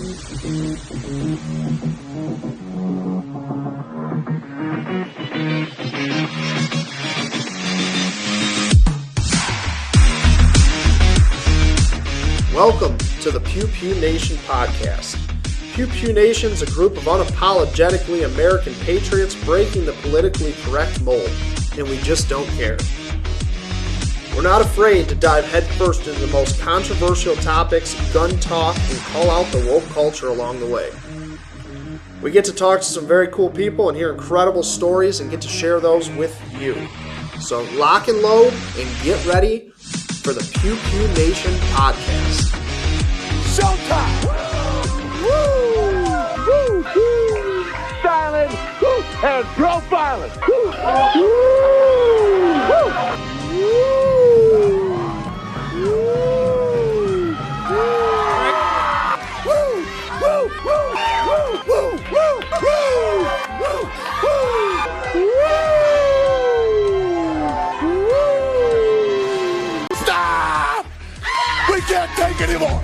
Welcome to the Pew Pew Nation podcast. Pew Pew Nation is a group of unapologetically American patriots breaking the politically correct mold, and we just don't care. We're not afraid to dive headfirst into the most controversial topics, gun talk, and call out the woke culture along the way. We get to talk to some very cool people and hear incredible stories and get to share those with you. So lock and load and get ready for the Pew Pew Nation podcast. Showtime! Woo! Woo! Woo! Silent woo! And profiling! Woo! Woo! Stop! We can't take anymore!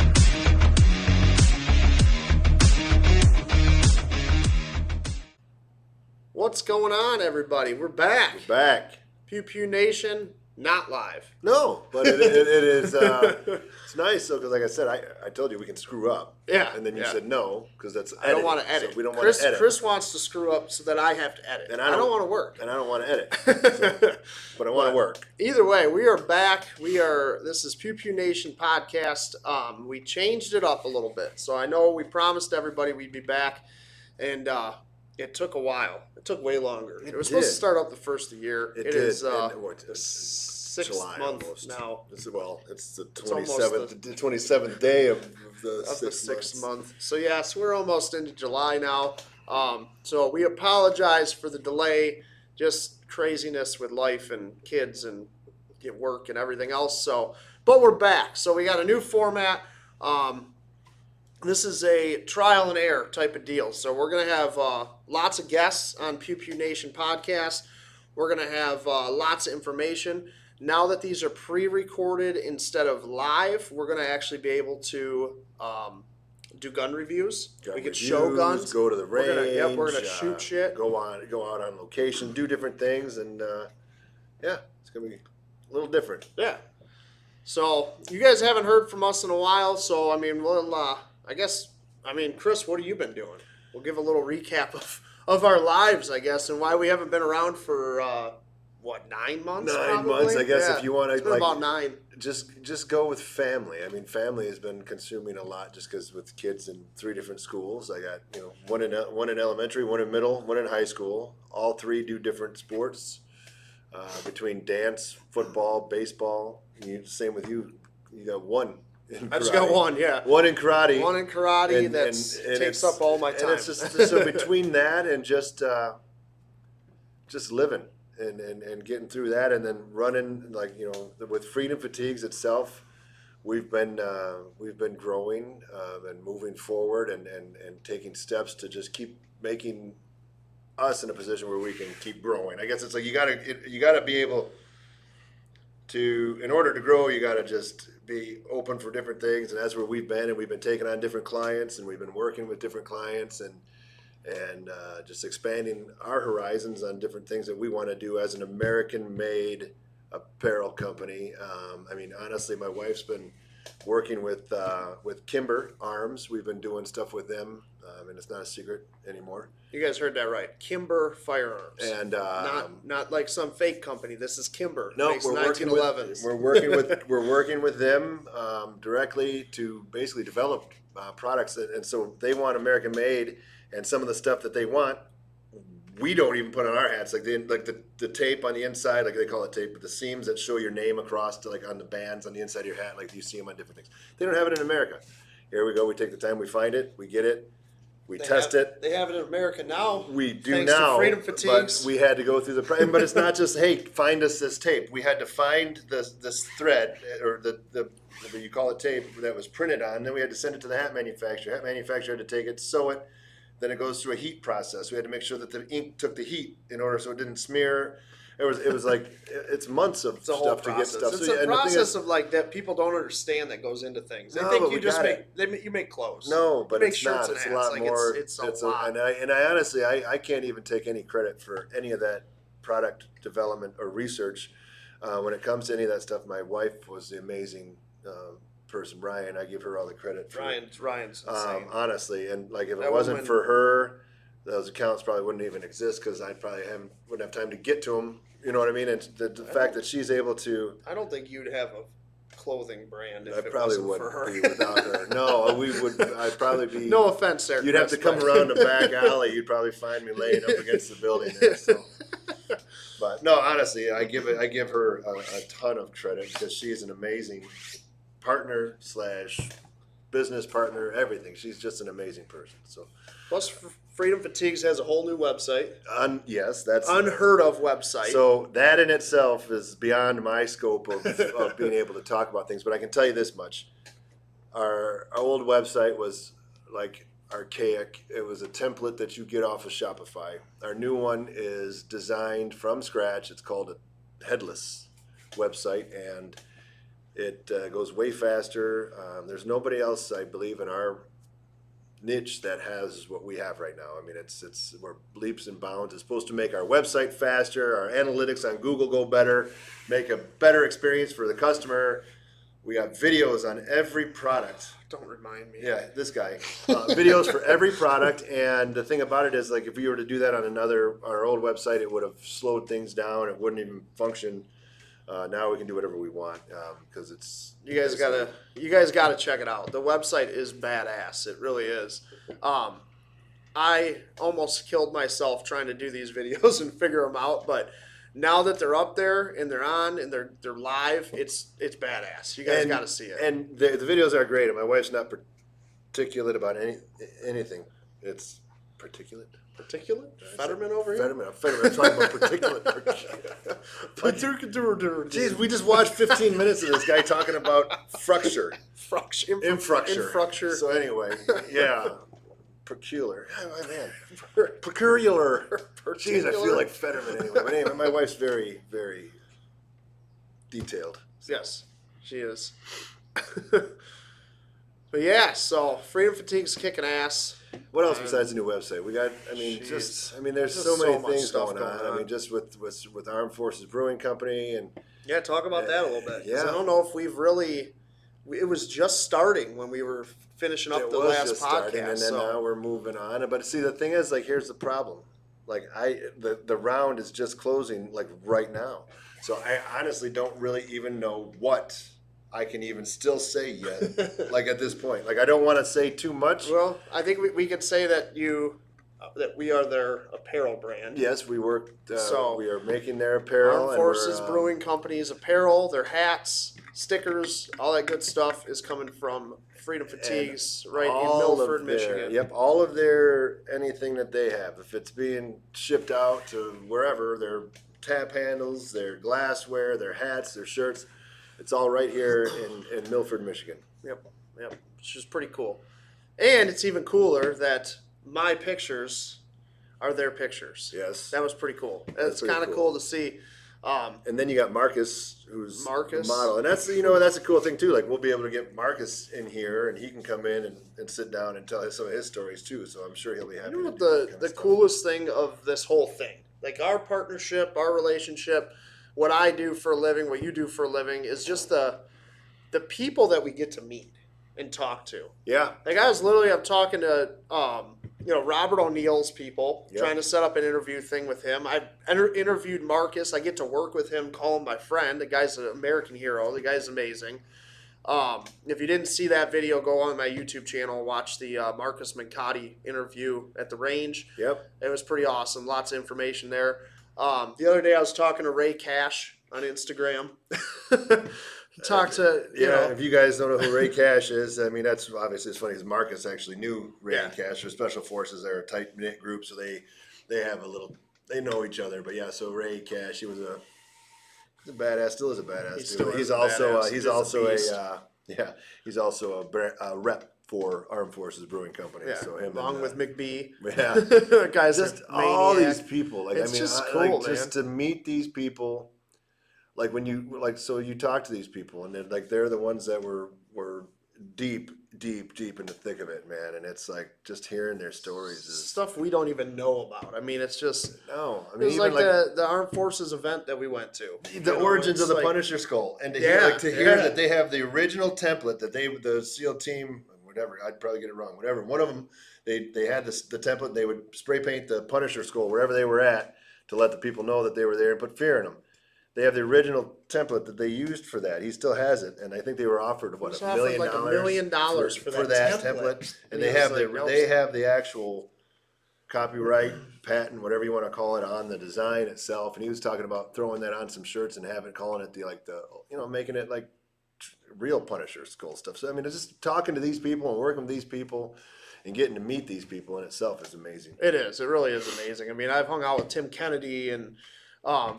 What's going on, everybody? We're back. Back. Pew Pew Nation, not live. No, but it is. It's nice though, because like I said, I told you we can screw up. Yeah. And then you said no, because that's. I don't want to edit. So we don't want to edit. Chris wants to screw up so that I have to edit. And I don't want to work. And I don't want to edit. So, but I want to work. Either way, we are back. This is Pew Pew Nation podcast. We changed it up a little bit. So I know we promised everybody we'd be back, and it took a while. It took way longer. It was supposed to start up the first of the year. It did. is Sixth July month almost. now. It's the almost 27th day of the sixth month. So yes, we're almost into July now. So we apologize for the delay. Just craziness with life and kids and get work and everything else. So, but we're back. So we got a new format. This is a trial and error type of deal. So we're going to have lots of guests on Pew Pew Nation podcast. We're going to have lots of information. Now that these are pre-recorded instead of live, we're going to actually be able to do gun reviews. We can show guns. Go to the range. We're going to shoot shit. Go out on location, do different things, and it's going to be a little different. Yeah. So you guys haven't heard from us in a while, so I mean, Chris, what have you been doing? We'll give a little recap of our lives, I guess, and why we haven't been around for 9 months? 9 months, I guess, yeah. if you want to. It's been about 9. Just go with family. I mean, family has been consuming a lot just because with kids in 3 different schools. I got one in elementary, one in middle, one in high school. All 3 do different sports between dance, football, baseball. Same with you. You got one. I just got one, yeah. One in karate. One in karate that takes up all my time. And it's just so between that and just living and getting through that, and then running with Freedom Fatigues itself, we've been growing and moving forward and taking steps to just keep making us in a position where we can keep growing. I guess it's like you gotta be able to, in order to grow, you gotta just be open for different things, and that's where we've been, and we've been taking on different clients, and we've been working with different clients, and just expanding our horizons on different things that we want to do as an American-made apparel company. Honestly, my wife's been working with Kimber Arms. We've been doing stuff with them, and it's not a secret anymore. You guys heard that right. Kimber Firearms. And not like some fake company. This is Kimber. No, Makes 1911s. We're working with them directly to basically develop products, and so they want American made, and some of the stuff that they want, we don't even put on our hats. Like the tape on the inside, like they call it tape, but the seams that show your name across to on the bands on the inside of your hat, like you see them on different things. They don't have it in America. Here we go. We take the time. We find it. We get it. We test it. They have it in America now. We do thanks now. To Freedom Fatigues. But we had to go through the. But it's not just, hey, find us this tape. We had to find this thread, or the you call it tape, that was printed on. And then we had to send it to the hat manufacturer. Hat manufacturer had to take it, sew it. Then it goes through a heat process. We had to make sure that the ink took the heat in order so it didn't smear. It was like it's months of It's a whole stuff to get process. stuff. It's So, a and the thing process is, of like that people don't understand that goes into things. They No, think but you we just got make it. you make clothes. No, but you make it's shirts not. and It's a hats. lot Like more. it's a lot. And I honestly, I can't even take any credit for any of that product development or research. When it comes to any of that stuff, my wife was the amazing person, Ryan. I give her all the credit for Ryan's insane. honestly. And like if That it wasn't woman- for her, those accounts probably wouldn't even exist because I probably wouldn't have time to get to them. You know what I mean? And the fact that she's able to. I don't think you'd have a clothing brand if I it probably wasn't for her. wouldn't be without her. No, we would. I'd probably be. No offense, there. You'd have to come around the back alley. You'd probably find me laying up against the building there. So. But no, honestly, I give her a ton of credit because she's an amazing partner / business partner. Everything. She's just an amazing person. So. Plus, Freedom Fatigues has a whole new website. Yes, that's Unheard of website. So that in itself is beyond my scope of being able to talk about things. But I can tell you this much: our old website was like archaic. It was a template that you get off of Shopify. Our new one is designed from scratch. It's called a headless website, and it goes way faster. There's nobody else, I believe, in our niche that has what we have right now. I mean, we're leaps and bounds. It's supposed to make our website faster, our analytics on Google go better, make a better experience for the customer. We got videos on every product. Don't remind me. Yeah, this guy. Videos for every product, and the thing about it is, like, if we were to do that on our old website, it would have slowed things down. It wouldn't even function. Now we can do whatever we want because it's. You guys gotta check it out. The website is badass. It really is. I almost killed myself trying to do these videos and figure them out, but now that they're up there and they're on and they're live, it's badass. You guys gotta see it. And the videos are great. And my wife's not particulate about anything. It's particulate. Particulate? Fetterman over here? Fetterman. I'm talking about particulate. Jeez, we just watched 15 minutes of this guy talking about fructure. Infructure. So anyway, yeah. Peculiar. Oh, man. Peculiar. Jeez, I feel like Fetterman anyway. But anyway, my wife's very, very detailed. Yes, she is. But yeah, so Freedom Fatigue's kicking ass. What else besides the new website? We got, there's so many things going on. I mean, just with Armed Forces Brewing Company and. Yeah, talk about that a little bit. Yeah. I don't know if we've really. It was just starting when we were finishing up the last podcast. And then now we're moving on. But see, the thing is, like, here's the problem. Like, the round is just closing, like, right now. So I honestly don't really even know what I can even still say yet. Like, at this point, like, I don't want to say too much. Well, I think we could say that we are their apparel brand. Yes, we work. So we are making their apparel. Armed Forces Brewing Company's apparel, their hats, stickers, all that good stuff is coming from Freedom Fatigues right in Milford, Michigan. Yep, all of anything that they have, if it's being shipped out to wherever, their tap handles, their glassware, their hats, their shirts, it's all right here in Milford, Michigan. Yep, which is pretty cool. And it's even cooler that my pictures are their pictures. Yes. That was pretty cool. It's kind of cool to see. And then you got Marcus, who's the Marcus. model. And that's that's a cool thing, too. Like, we'll be able to get Marcus in here, and he can come in and sit down and tell some of his stories, too. So I'm sure he'll be happy. You know what to do that kind the of stuff. coolest thing of this whole thing, like our partnership, our relationship, what I do for a living, what you do for a living, is just the people that we get to meet and talk to. Yeah. Like I'm talking to Robert O'Neill's people, Yep. trying to set up an interview thing with him. I've interviewed Marcus. I get to work with him, call him my friend. The guy's an American hero. The guy's amazing. If you didn't see that video, go on my YouTube channel, watch the Marcus Mancotti interview at the range. Yep. It was pretty awesome. Lots of information there. The other day I was talking to Ray Cash on Instagram. Talk to if you guys don't know who Ray Cash is, I mean, that's obviously it's funny because Marcus actually knew Ray and Cash. They're special forces. They're a tight knit group, so they have they know each other. But yeah, so Ray Cash, he was a badass, still is a badass. He still is he's a also badass. he's He's a also beast. he's also a rep for Armed Forces Brewing Company. Yeah, So him along and, with McBee. yeah, Guys, just are all maniac. these people. Like It's I mean, just I, cool, like man. just to meet these people. Like when you so you talk to these people and they're the ones that were deep in the thick of it, man. And it's like just hearing their stories is Stuff we don't even know about. I mean, it's just no. I it mean, was even like the Armed Forces event that we went to. the origins of it's the like, Punisher skull, and to Yeah, hear yeah. that they have the original template that the SEAL team, whatever, I'd probably get it wrong, whatever. One of them, they had the template. They would spray paint the Punisher skull wherever they were at to let the people know that they were there and put fear in them. They have the original template that they used for that. He still has it, and I think they were offered what was $1 offered million, like $1 million for that template. and And he was like, nope. they have the actual copyright, patent, whatever you want to call it, on the design itself. And he was talking about throwing that on some shirts and calling it making it like real Punisher skull stuff. So I mean, it's just talking to these people and working with these people and getting to meet these people in itself is amazing. It is. It really is amazing. I mean, I've hung out with Tim Kennedy and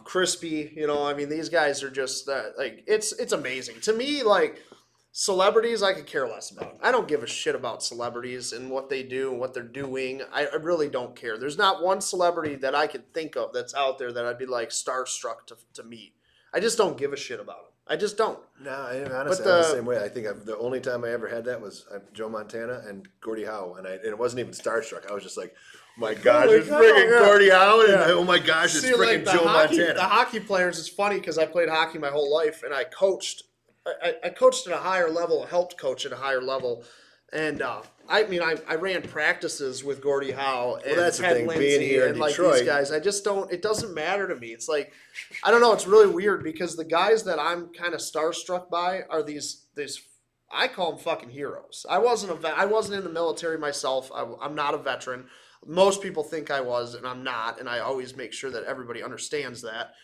Crispy. I mean, these guys are just like it's amazing to me. Like celebrities, I could care less about. I don't give a shit about celebrities and what they do and what they're doing. I really don't care. There's not one celebrity that I could think of that's out there that I'd be like starstruck to meet. I just don't give a shit about them. I just don't. No, honestly, I'm the same way. I think the only time I ever had that was Joe Montana and Gordie Howe, and it wasn't even starstruck. I was just like, my gosh, it's freaking Gordie Howe, and oh my gosh, it's freaking Joe Montana. The hockey players is funny because I played hockey my whole life, and I coached. I coached at a higher level, helped coach at a higher level, and I ran practices with Gordie Howe and that's the Ted thing, Lindsay being here in and like Detroit. these guys. I just don't. It doesn't matter to me. It's like I don't know. It's really weird because the guys that I'm kind of starstruck by are these. I call them fucking heroes. I wasn't in the military myself. I'm not a veteran. Most people think I was, and I'm not. And I always make sure that everybody understands that.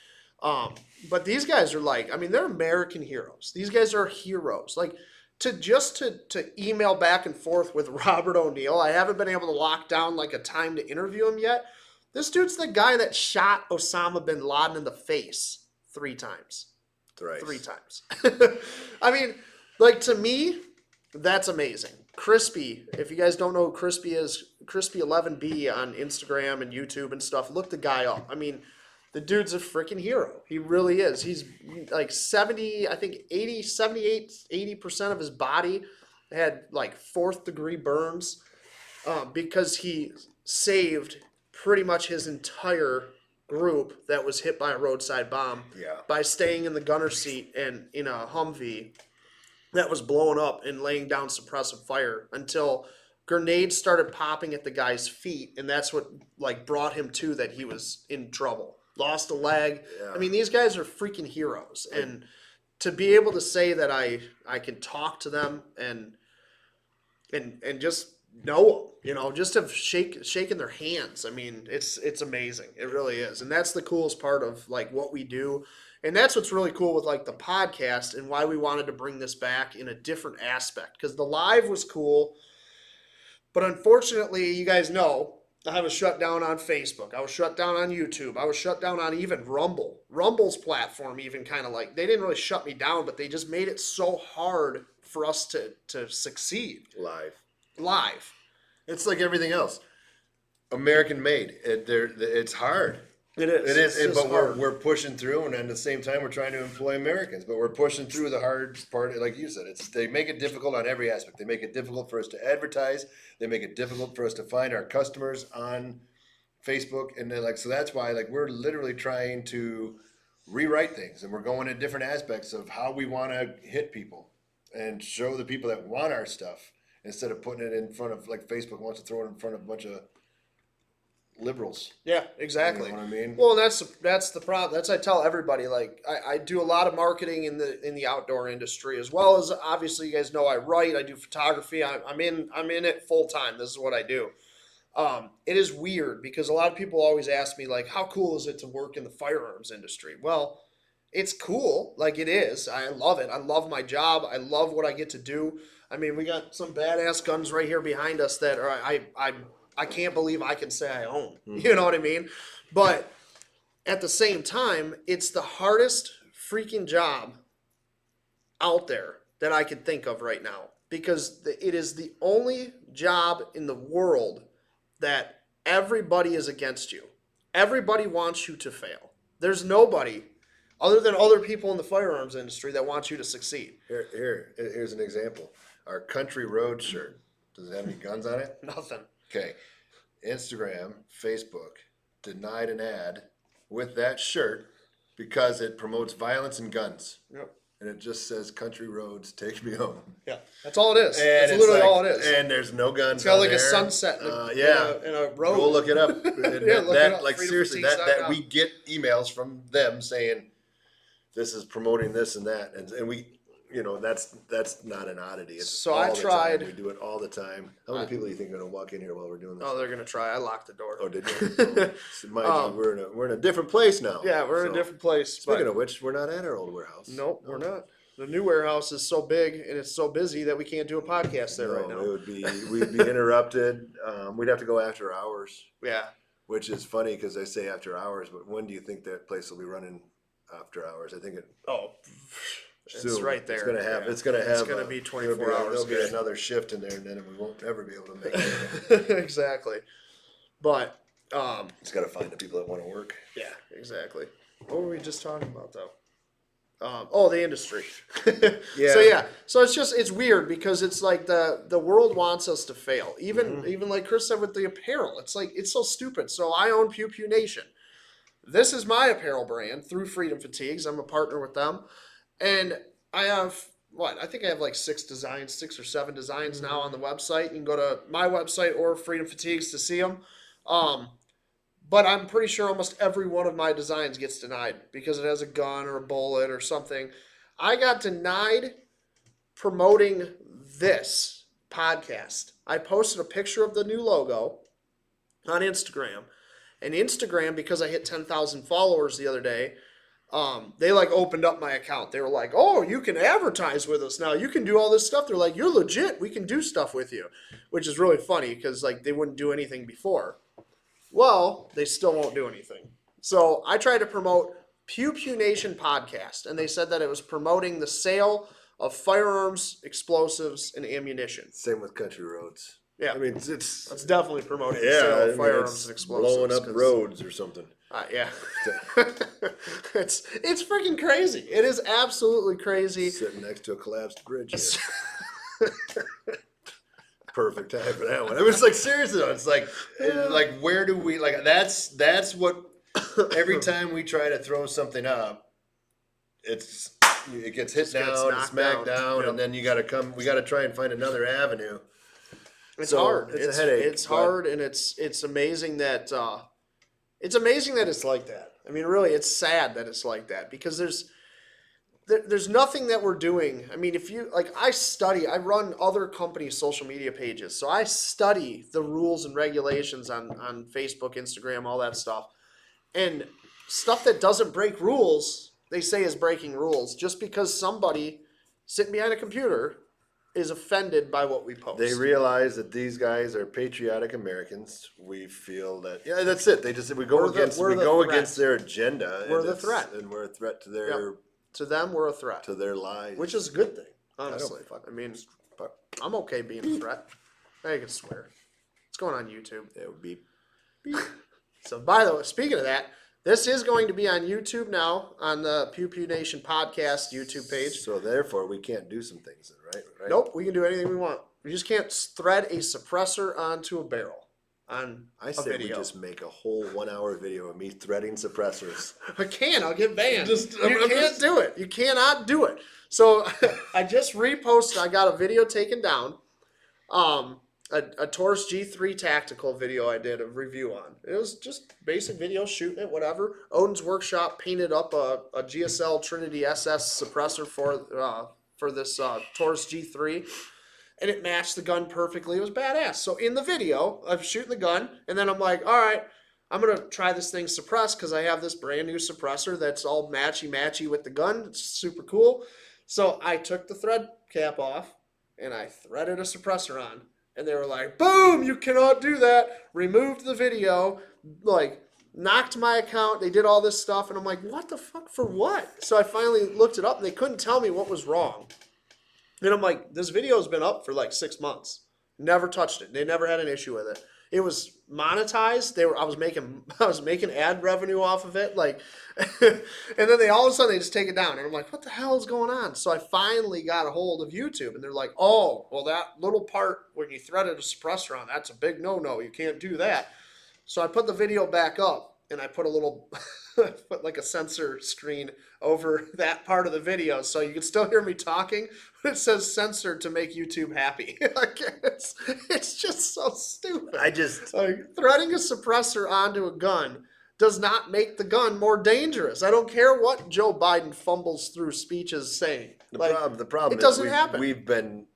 But these guys are like, I mean, they're American heroes. These guys are heroes. Like to email back and forth with Robert O'Neill. I haven't been able to lock down like a time to interview him yet. This dude's the guy that shot Osama bin Laden in the face 3 times. Thrice. 3 times. I mean, like to me, that's amazing. Crispy, if you guys don't know who Crispy is, Crispy11B on Instagram and YouTube and stuff, look the guy up. I mean, the dude's a freaking hero. He really is. He's like 70, I think 80, 78, 80% of his body had like 4th degree burns because he saved pretty much his entire group that was hit by a roadside bomb by staying in the gunner seat and in a Humvee that was blowing up and laying down suppressive fire until grenades started popping at the guy's feet, and that's what like brought him to that he was in trouble. Lost a leg. I mean, these guys are freaking heroes, and to be able to say that I can talk to them and just know them, just have shaken their hands. I mean, it's amazing. It really is, and that's the coolest part of like what we do. And that's what's really cool with like the podcast and why we wanted to bring this back in a different aspect. Because the live was cool, but unfortunately, you guys know, I was shut down on Facebook. I was shut down on YouTube. I was shut down on even Rumble. Rumble's platform even kind of like, they didn't really shut me down, but they just made it so hard for us to succeed. Live. It's like everything else. American made. It's hard. It is. It is, It's but hard. we're pushing through, and at the same time, we're trying to employ Americans. But we're pushing through the hard part, like you said. They make it difficult on every aspect. They make it difficult for us to advertise. They make it difficult for us to find our customers on Facebook, and so that's why we're literally trying to rewrite things, and we're going at different aspects of how we want to hit people and show the people that want our stuff instead of putting it in front of Facebook wants to throw it in front of a bunch of liberals. Yeah, exactly. You know what I mean? Well, that's the problem. I tell everybody, like I do a lot of marketing in the outdoor industry, as well as obviously you guys know I write, I do photography. I'm in it full time. This is what I do. It is weird because a lot of people always ask me like, how cool is it to work in the firearms industry? Well, it's cool. Like it is. I love it. I love my job. I love what I get to do. I mean, we got some badass guns right here behind us that are I can't believe I can say I own. You know what I mean? But at the same time, it's the hardest freaking job out there that I can think of right now. because it is the only job in the world that everybody is against you. Everybody wants you to fail. There's nobody other than other people in the firearms industry that wants you to succeed. Here's an example. Our country road shirt. Does it have any guns on it? Nothing. Okay. Instagram, Facebook denied an ad with that shirt because it promotes violence and guns. Yep. And it just says "Country roads, take me home." Yeah, that's all it is. And That's literally all it is. And there's no guns. It's got on like there. a sunset in a road. Go look it up. Yeah, look it up. Like seriously, that we get emails from them saying this is promoting this and that, and we, that's not an oddity. It's So all I the tried. time. We do it all the time. How many people do you think are gonna walk in here while we're doing this? Oh, they're gonna try. I locked the door. Oh, did you? So mind you, we're in a different place now. Yeah, we're in a different place. Speaking of which, we're not at our old warehouse. Nope, we're not. The new warehouse is so big and it's so busy that we can't do a podcast there right now. We'd be interrupted. We'd have to go after hours. Yeah. Which is funny because I say after hours, but when do you think that place will be running after hours? I think it. Oh, it's soon. right there. It's gonna have. Yeah. It's gonna have. It's gonna be 24 hours. There'll be good. another shift in there, and then we won't ever be able to make it. Exactly. But It's got to find the people that want to work. yeah, exactly. What were we just talking about though? The industry. Yeah. So it's weird because it's like the world wants us to fail. Even like Chris said with the apparel, it's like it's so stupid. So I own Pew Pew Nation. This is my apparel brand through Freedom Fatigues. I'm a partner with them, and I have I think I have like 6 or 7 designs now on the website. You can go to my website or Freedom Fatigues to see them. But I'm pretty sure almost every one of my designs gets denied because it has a gun or a bullet or something. I got denied promoting this podcast. I posted a picture of the new logo on Instagram. And Instagram, because I hit 10,000 followers the other day, they like opened up my account. They were like, "Oh, you can advertise with us now. You can do all this stuff." They're like, "You're legit. We can do stuff with you," which is really funny because like they wouldn't do anything before. Well, they still won't do anything. So I tried to promote Pew Pew Nation podcast, and they said that it was promoting the sale of firearms, explosives, and ammunition. Same with country roads. Yeah, I mean it's that's definitely promoting the sale of firearms it's and explosives. blowing up roads or something. Yeah, it's freaking crazy. It is absolutely crazy. Sitting next to a collapsed bridge. Perfect time for that one. I was like, seriously though, it's like where do we like? That's what. Every time we try to throw something up, it gets hit down, it's smacked down, yep. And then you got to come. We got to try and find another avenue. It's hard. It's a headache. It's hard, and it's amazing that it's like that. I mean, really, it's sad that it's like that because there's nothing that we're doing. I mean, if you like, I run other companies' social media pages, so I study the rules and regulations on Facebook, Instagram, all that stuff, and stuff that doesn't break rules, they say is breaking rules just because somebody sitting behind a computer is offended by what we post. They realize that these guys are patriotic Americans. We feel that that's it. We go against their agenda. We're the threat, and we're a threat to their. Yep. To them, we're a threat to their lives, which is a good thing. Honestly, I mean, I'm okay being a threat. I can swear. It's going on YouTube. It would be. So, by the way, speaking of that, this is going to be on YouTube now on the Pew Pew Nation podcast YouTube page. So therefore, we can't do some things, right? Nope, we can do anything we want. We just can't thread a suppressor onto a barrel on a video. We just make a whole 1-hour video of me threading suppressors. I'll get banned. You can't do it. You cannot do it. So I just reposted. I got a video taken down. A Taurus G3 tactical video I did a review on. It was just basic video, shooting it, whatever. Odin's Workshop painted up a GSL Trinity SS suppressor for this Taurus G3, and it matched the gun perfectly. It was badass. So in the video, I'm shooting the gun, and then I'm like, all right, I'm going to try this thing suppressed because I have this brand new suppressor that's all matchy-matchy with the gun. It's super cool. So I took the thread cap off, and I threaded a suppressor on. And they were like, boom, you cannot do that. Removed the video, like knocked my account. They did all this stuff. And I'm like, what the fuck, for what? So I finally looked it up and they couldn't tell me what was wrong. And I'm like, this video's been up for like 6 months. Never touched it. They never had an issue with it. It was monetized. I was making ad revenue off of it. Like, and then they all of a sudden they just take it down. And I'm like, what the hell is going on? So I finally got a hold of YouTube, and they're like, oh, well, that little part when you threaded a suppressor on, that's a big no-no. You can't do that. So I put the video back up, and I put a little, put like a censor screen over that part of the video, so you can still hear me talking, but it says censored to make YouTube happy. Like, it's just so stupid. Like, threading a suppressor onto a gun does not make the gun more dangerous. I don't care what Joe Biden fumbles through speeches saying. The problem it is doesn't happen. We've been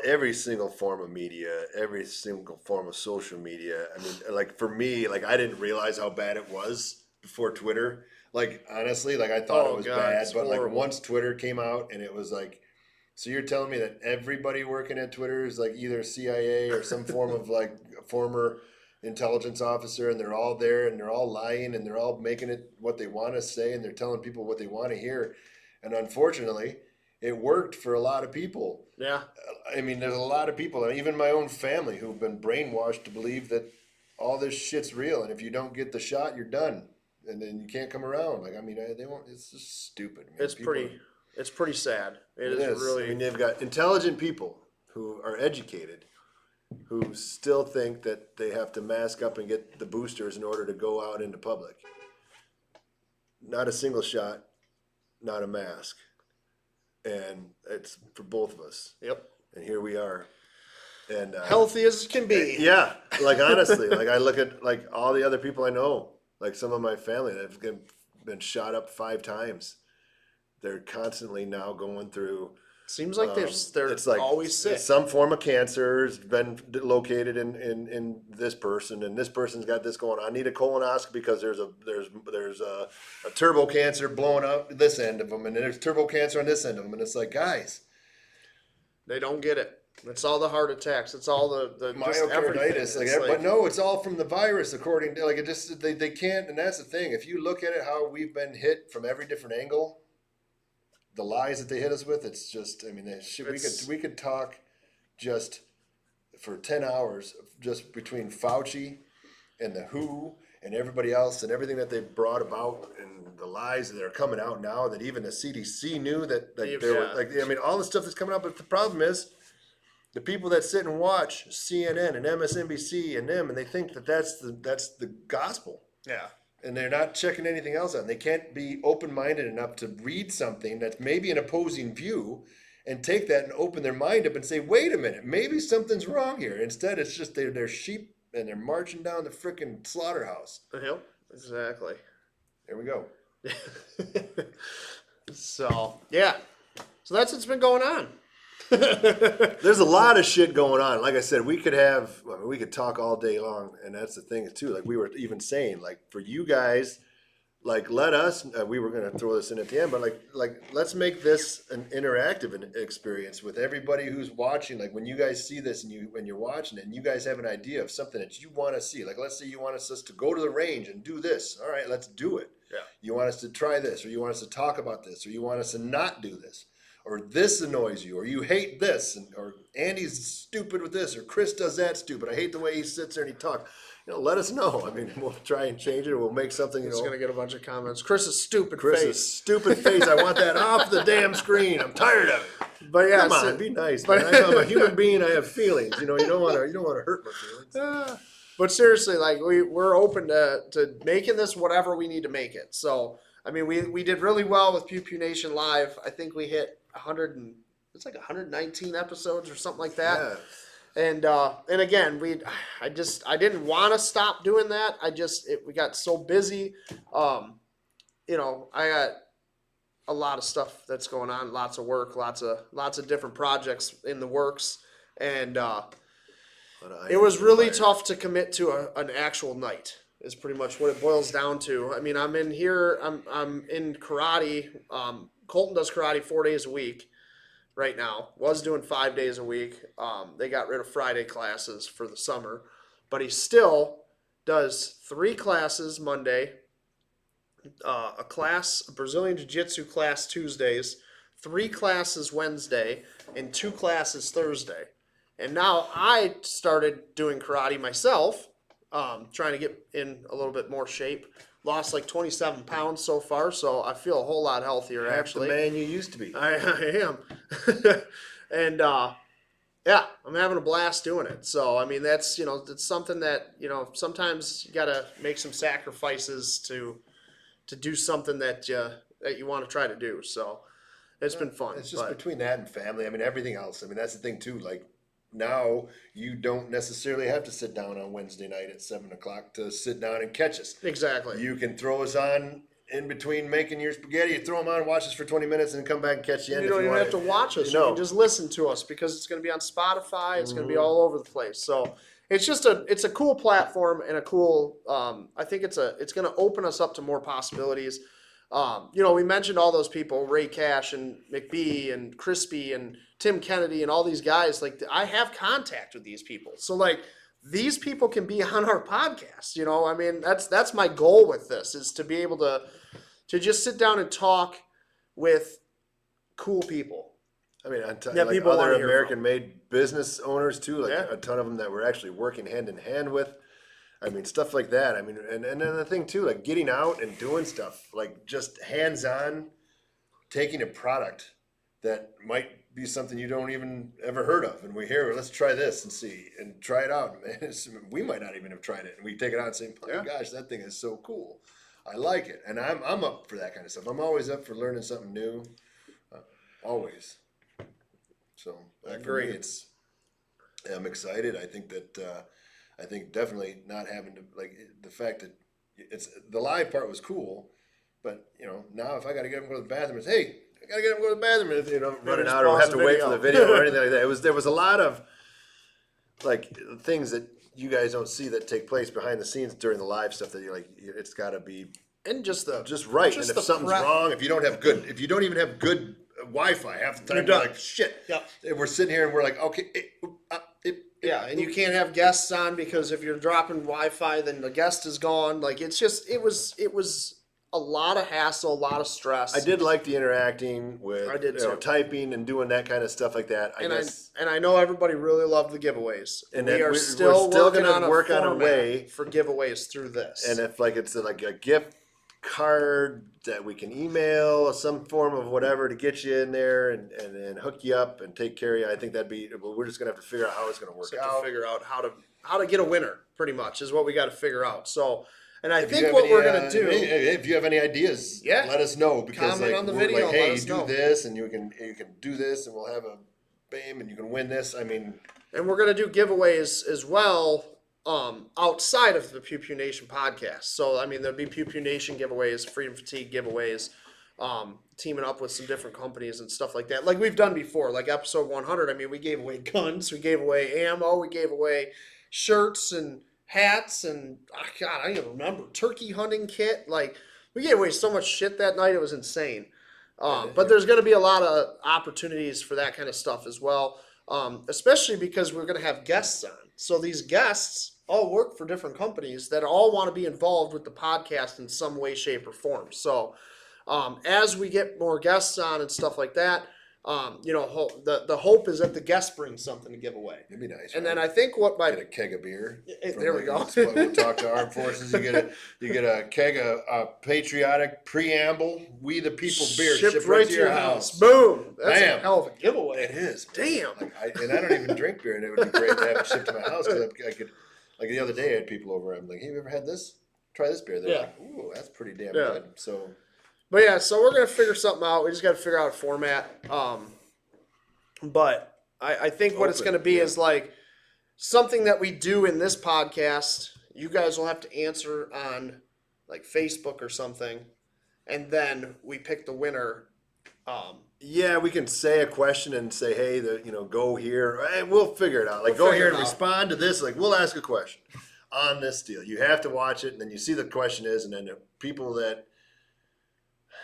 every single form of media, every single form of social media. I mean, like for me, like I didn't realize how bad it was before Twitter. Like honestly, like I thought it was bad, but horrible. like once Twitter came out and it was like, so you're telling me that everybody working at Twitter is like either CIA or some form of like former intelligence officer, and they're all there and they're all lying and they're all making it what they want to say and they're telling people what they want to hear. And unfortunately, it worked for a lot of people. Yeah. I mean, there's a lot of people, even my own family, who've been brainwashed to believe that all this shit's real, and if you don't get the shot, you're done, and then you can't come around. Like, I mean, they won't. It's just stupid. Man. It's pretty sad. It is really. I mean, they've got intelligent people who are educated, who still think that they have to mask up and get the boosters in order to go out into public. Not a single shot, not a mask. And it's for both of us. Yep. And here we are. And healthy as can be. Yeah. Like honestly, like I look at like all the other people I know, like some of my family that have been shot up 5 times. They're constantly now going through. Seems like they're it's like always sick. Some form of cancer has been located in this person, and this person's got this going on. I need a colonoscopy because there's a turbo cancer blowing up this end of them, and there's turbo cancer on this end of them, and it's like, guys, they don't get it. It's all the heart attacks. It's all the myocarditis. But no, it's all from the virus, according to it just they can't. And that's the thing. If you look at it, how we've been hit from every different angle. The lies that they hit us with, it's just, I mean, we could talk just for 10 hours just between Fauci and the WHO and everybody else and everything that they brought about and the lies that are coming out now that even the CDC knew that were like, I mean, all the stuff that's coming out. But the problem is the people that sit and watch CNN and MSNBC and them, and they think that that's the gospel. Yeah. And they're not checking anything else out. And they can't be open-minded enough to read something that's maybe an opposing view and take that and open their mind up and say, wait a minute, maybe something's wrong here. Instead, it's just they're sheep and they're marching down the frickin' slaughterhouse. Yep, exactly. There we go. So, yeah. So that's what's been going on. There's a lot of shit going on. Like I said, we could talk all day long, and that's the thing too. Like we were even saying, like for you guys, like let us. We were gonna throw this in at the end, but like let's make this an interactive experience with everybody who's watching. Like when you guys see this and when you're watching it, and you guys have an idea of something that you want to see. Like let's say you want us to go to the range and do this. All right, let's do it. Yeah. You want us to try this, or you want us to talk about this, or you want us to not do this. Or this annoys you, or you hate this, or Andy's stupid with this, or Chris does that stupid. I hate the way he sits there and he talks. Let us know. I mean, we'll try and change it, or we'll make something. It's going to get a bunch of comments. Chris's stupid face. Chris's stupid face. I want that off the damn screen. I'm tired of it. But yeah, come on, be nice. Man. I'm a human being. I have feelings. You don't want to hurt my feelings. But seriously, like we're open to making this whatever we need to make it. So I mean, we did really well with Pew Pew Nation Live. I think we hit 119 episodes or something like that. Yeah. And again, I didn't want to stop doing that. We got so busy. I got a lot of stuff that's going on, lots of work, lots of different projects in the works, and it was really tough to commit to an actual night. Is pretty much what it boils down to. I mean, I'm in here. I'm in karate. Colton does karate 4 days a week right now. Was doing 5 days a week. They got rid of Friday classes for the summer, but he still does 3 classes Monday, a Brazilian Jiu-Jitsu class Tuesdays, 3 classes Wednesday and 2 classes Thursday. And now I started doing karate myself, trying to get in a little bit more shape. Lost like 27 pounds so far, so I feel a whole lot healthier, Half actually. the man you used to be. I am. And yeah, I'm having a blast doing it. So, I mean, that's, it's something that, sometimes you got to make some sacrifices to do something that you want to try to do. So, it's been fun. It's just but between that and family. I mean, everything else. I mean, that's the thing too. Like now, you don't necessarily have to sit down on Wednesday night at 7 o'clock to sit down and catch us. Exactly. You can throw us on in between making your spaghetti. You throw them on, watch us for 20 minutes, and come back and catch the end. You don't even want have to watch us. You can just listen to us because it's going to be on Spotify. It's going to be all over the place. So it's just it's a cool platform and a cool. I think it's going to open us up to more possibilities. We mentioned all those people, Ray Cash and McBee and Crispy and Tim Kennedy and all these guys. Like, I have contact with these people. So, like, these people can be on our podcast. I mean, that's my goal with this, is to be able to just sit down and talk with cool people. I mean, That people wanna other hear American-made business owners too, like Yeah. a ton of them that we're actually working hand in hand with. I mean, stuff like that. I mean, and then the thing too, like getting out and doing stuff, like just hands-on, taking a product that might be something you don't even ever heard of, and we hear, let's try this and see, and try it out. Man, we might not even have tried it, and we take it out and say, "Oh my gosh, that thing is so cool. I like it," and I'm up for that kind of stuff. I'm always up for learning something new, always. So for me, I'm excited. I think that I think definitely not having to, like, the fact that the live part was cool, but now if I got to get him to go to the bathroom, it's, hey, I got to get him to go to the bathroom, running out or have to wait for the video or anything like that. There was a lot of like things that you guys don't see that take place behind the scenes during the live stuff that you're like, it's got to be And just right. just And the if something's prep. wrong, if you don't even have good Wi-Fi half the time, You're you're done. like, shit. Yep. And we're sitting here and we're like, okay. Yeah, and you can't have guests on because if you're dropping Wi-Fi, then the guest is gone. Like, it's just, it was a lot of hassle, a lot of stress. I did like the interacting with I did too. typing and doing that kind of stuff like that. I know everybody really loved the giveaways. And we that are we're still still working gonna on a work on a format way. for giveaways through this. And if like it's like a gift card that we can email or some form of whatever to get you in there and hook you up and take care of you, I think we're just gonna have to figure out how it's gonna work So to out. figure out how to get a winner, pretty much, is what we got to figure out. So, and I If you think have what any, we're gonna do. if you have any ideas, Yeah. let us know, because Comment like on the we're video, like, let hey, us do know. this and you can do this and we'll have a bam and you can win this. I mean, And we're going to do giveaways as well outside of the Pew Pew Nation podcast. So, I mean, there'll be Pew Pew Nation giveaways, Freedom Fatigue giveaways, teaming up with some different companies and stuff like that. Like we've done before, like episode 100. I mean, we gave away guns, we gave away ammo, we gave away shirts and hats and, God, I don't even remember, turkey hunting kit. Like, we gave away so much shit that night, it was insane. But there's going to be a lot of opportunities for that kind of stuff as well. Especially because we're going to have guests on. So these guests all work for different companies that all want to be involved with the podcast in some way, shape, or form. So as we get more guests on and stuff like that, the hope is that the guests bring something to give away. it'd be nice. And right? then I think what Get a my keg of beer. there we go. We'll talk to armed forces. You get a keg of patriotic preamble. We the people beer shipped right to your house. Boom! That's Bam. a hell of a giveaway. It is. Damn. Like I don't even drink beer, and it would be great to have it shipped to my house because I could. Like the other day, I had people over. I'm like, "Hey, you ever had this? Try this beer." They're Yeah. like, "Ooh, that's pretty damn Yeah. good." So But yeah, so we're gonna figure something out. We just got to figure out a format. But I think what it's Open, gonna be yeah. is like something that we do in this podcast. You guys will have to answer on like Facebook or something, and then we pick the winner. yeah, we can say a question and say, "Hey, go here," and we'll figure it out. Like, We'll go figure here it and out. respond to this. Like, we'll ask a question on this deal. You have to watch it, and then you see the question is, and then the people that.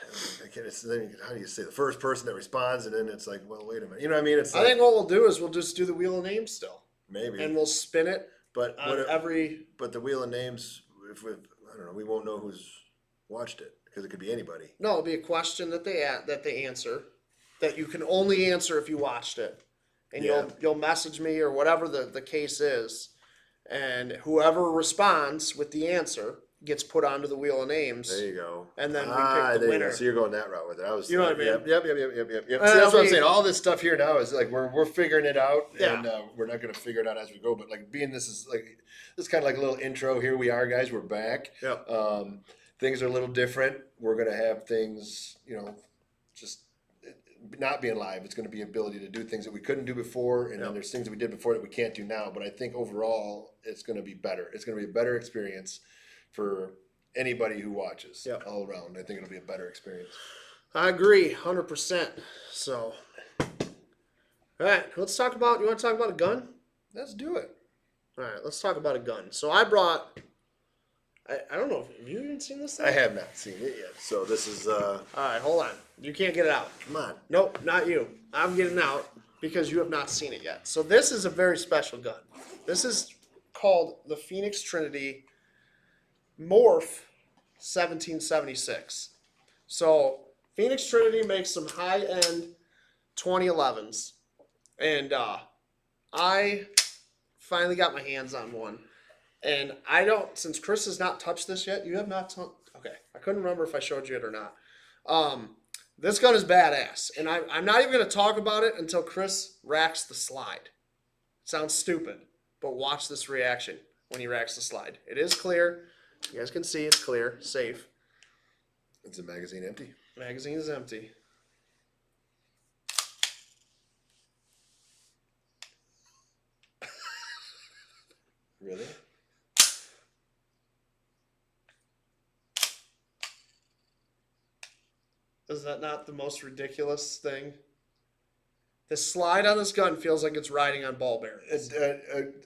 How do you say the first person that responds, and then it's like, well, wait a minute. You know what I mean? It's I like, think what we'll do is we'll just do the wheel of names still, maybe, and we'll spin it but on every. But the wheel of names, I don't know, we won't know who's watched it because it could be anybody. No, it'll be a question that they answer. that you can only answer if you watched it. And Yeah. you'll message me or whatever the case is. And whoever responds with the answer gets put onto the wheel of names. There you go. And then we pick the there winner. You go. So you're going that route with it. I was. You know what I mean? Yep. See, that's what I'm saying. All this stuff here now is like we're figuring it out, Yeah. and we're not going to figure it out as we go. But like this is kind of like a little intro. Here we are, guys. We're back. Yep. Things are a little different. We're going to have things, just not being live. It's going to be ability to do things that we couldn't do before, and then there's things that we did before that we can't do now. But I think overall, it's going to be better. It's going to be a better experience for anybody who watches all around. I think it'll be a better experience. I agree, 100%. So, all right, let's talk about. You want to talk about a gun? Let's do it. All right, let's talk about a gun. So I brought. I don't know if you even seen this thing. I have not seen it yet, so this is. All right, hold on. You can't get it out. Come on. Nope, not you. I'm getting out because you have not seen it yet. So this is a very special gun. This is called the Pheonix Trinity Morph 1776. So Pheonix Trinity makes some high-end 2011s, and I finally got my hands on one. And I don't, since Chris has not touched this yet, you have not, okay, I couldn't remember if I showed you it or not. This gun is badass, and I'm not even going to talk about it until Chris racks the slide. Sounds stupid, but watch this reaction when he racks the slide. It is clear. You guys can see it's clear, safe. Is the magazine empty? Magazine is empty. Really? Is that not the most ridiculous thing? The slide on this gun feels like it's riding on ball bearings.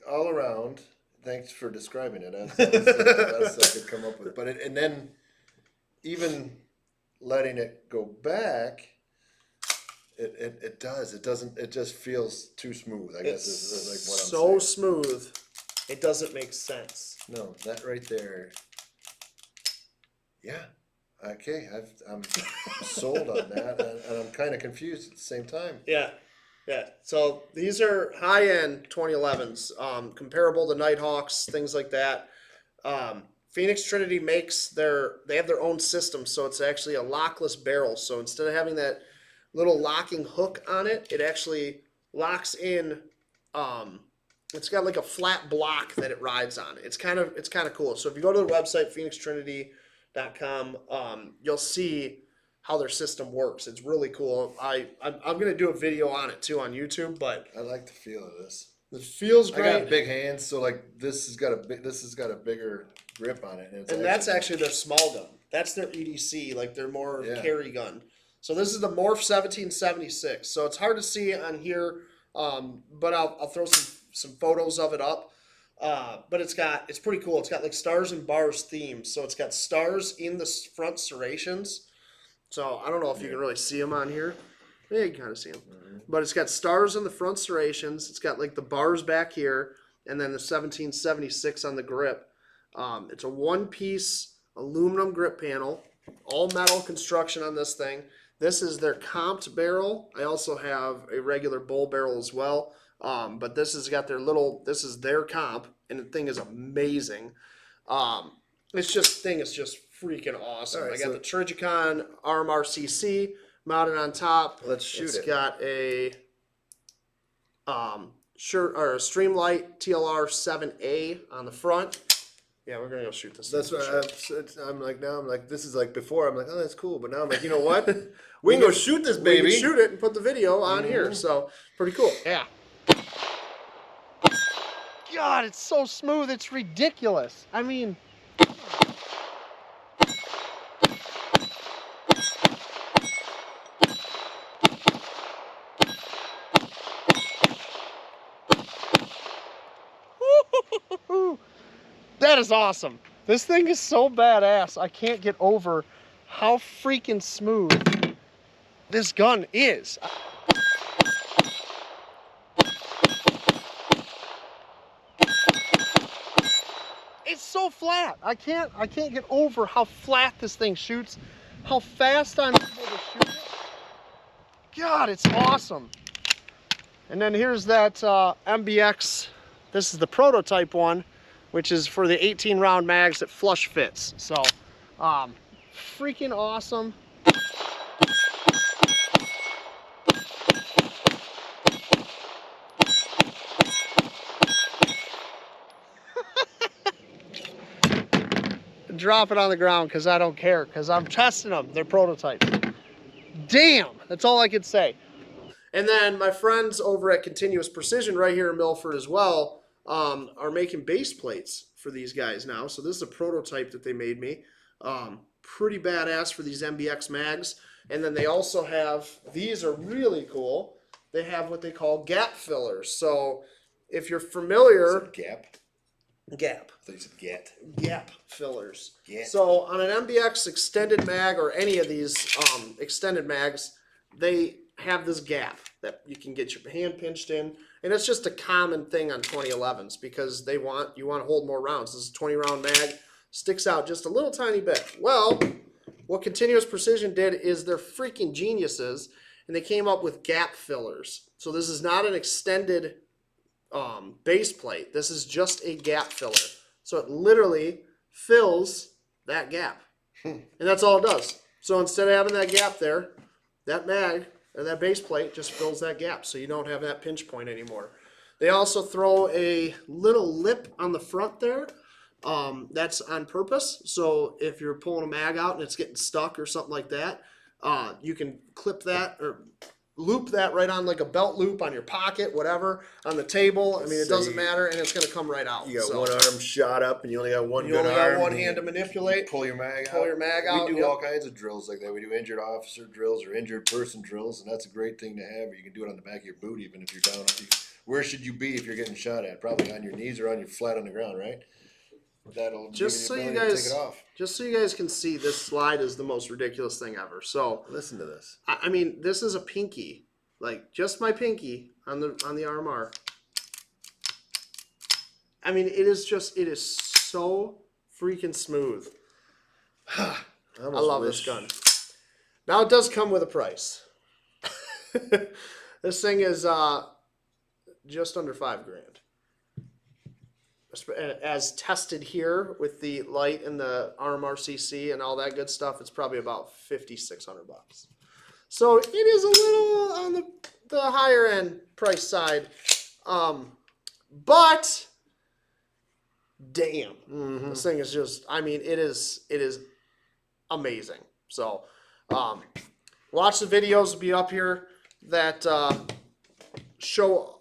All around. Thanks for describing it. That's the best I could come up with. But and then even letting it go back, it does. It doesn't. It just feels too smooth. I guess is like what I'm saying. So smooth, it doesn't make sense. No, that right there. Yeah. Okay, I'm sold on that, and I'm kind of confused at the same time. Yeah. So these are high-end 2011s, comparable to Nighthawks, things like that. Pheonix Trinity they have their own system, so it's actually a lockless barrel. So instead of having that little locking hook on it, it actually locks in. It's got like a flat block that it rides on. It's kind of cool. So if you go to the website pheonixtrinity.com, you'll see how their system works. It's really cool. I'm gonna do a video on it too on YouTube, but I like the feel of this. it feels great. I got big hands, so like this has got a bigger grip on it, and that's actually their small gun. That's their EDC, like their more carry gun. So this is the Morph 1776. So it's hard to see on here, but I'll throw some photos of it up. But it's pretty cool. It's got like stars and bars themes. So it's got stars in the front serrations. So I don't know if you can really see them on here. Yeah, you can kind of see them. Mm-hmm. But it's got stars in the front serrations. It's got like the bars back here, and then the 1776 on the grip. It's a one-piece aluminum grip panel, all metal construction on this thing. This is their comped barrel. I also have a regular bull barrel as well. But this has got this is their comp, and the thing is amazing. Thing is just freaking awesome. Right, I got the Trigicon RMRCC mounted on top. Let's shoot it. It's got a Streamlight TLR 7A on the front. Yeah, we're gonna go shoot this. That's what I'm like. This is like before. I'm like, oh, that's cool. But now I'm like, you know what? we can go shoot this baby. We can shoot it and put the video on here. So pretty cool. Yeah. God, it's so smooth. It's ridiculous. I mean. That is awesome. This thing is so badass. I can't get over how freaking smooth this gun is. It's so flat. I can't get over how flat this thing shoots, how fast I'm able to shoot it. God, it's awesome. And then here's that MBX. This is the prototype one, which is for the 18 round mags that flush fits. So, freaking awesome. Drop it on the ground because I don't care, because I'm testing them. They're prototypes. Damn, that's all I could say. And then my friends over at Continuous Precision right here in Milford as well are making base plates for these guys now. So this is a prototype that they made me. Pretty badass for these MBX mags. And then they also have, these are really cool. They have what they call gap fillers. So if you're familiar... Gap? Gap. I thought you said get. Gap fillers. Get. So on an MBX extended mag or any of these extended mags, they have this gap that you can get your hand pinched in, and it's just a common thing on 2011s because you want to hold more rounds. This is a 20 round mag, sticks out just a little tiny bit. Well, what Continuous Precision did is they're freaking geniuses, and they came up with gap fillers. So this is not an extended base plate. This is just a gap filler. So it literally fills that gap. And that's all it does. So instead of having that gap there, that mag or that base plate just fills that gap. So you don't have that pinch point anymore. They also throw a little lip on the front there. That's on purpose. So if you're pulling a mag out and it's getting stuck or something like that, you can clip that or loop that right on like a belt loop on your pocket, whatever, on the table. I mean, it doesn't matter, and it's going to come right out. You got one arm shot up, and you only got one good arm. You only got one hand to manipulate. Pull your mag out. We do all kinds of drills like that. We do injured officer drills or injured person drills, and that's a great thing to have. You can do it on the back of your boot, even if you're down. Where should you be if you're getting shot at? Probably on your knees or on your flat on the ground, right? That'll just so you guys can see, this slide is the most ridiculous thing ever. So listen to this. I mean, this is a pinky, like just my pinky on the RMR. I mean, it is so freaking smooth. I love this gun. Now it does come with a price. This thing is just under $5,000. As tested here with the light and the RMRCC and all that good stuff, it's probably about $5,600. So it is a little on the higher end price side, but damn, this thing is just, I mean, it is amazing. So watch the videos, will be up here that show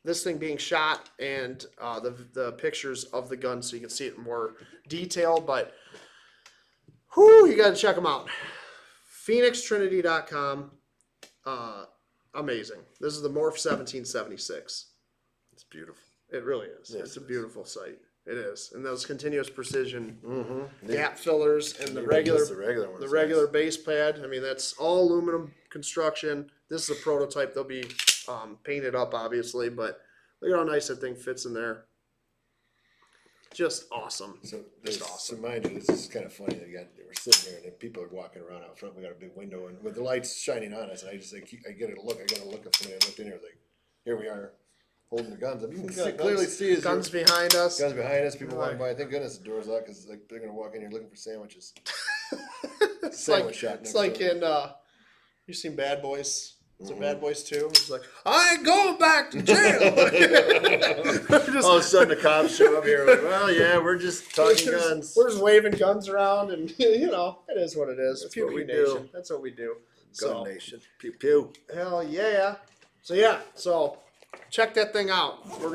this thing being shot and the pictures of the gun so you can see it in more detail. But whoo, you got to check them out. PheonixTrinity.com. Amazing. This is the Morph 1776. It's beautiful. It really is. Yes, it's a beautiful sight. It is. And those Continuous Precision Mm-hmm. gap fillers and the regular base pad. I mean, that's all aluminum construction. This is a prototype. They'll be painted up, obviously, but look at how nice that thing fits in there. Just awesome. So just awesome. So mind you, this is kind of funny. We're sitting here and people are walking around out front. We got a big window and with the lights shining on us, and I get a look. I got to look at somebody. I looked in here, like, here we are, holding the guns. I mean, you can clearly see us. Guns behind us. Guns behind us. People walking by. Thank goodness the door's locked because like they're gonna walk in here looking for sandwiches. It's like in you seen Bad Boys? Is it Bad Boys 2? It's like, I ain't going back to jail. All of a sudden the cops show up here. Like, well, yeah, we're just talking guns. We're just waving guns around, and you know, it is what it is. That's Pew what Pew we Nation. do. That's what we do. Gun Nation. Pew pew. Hell yeah. So check that thing out. We're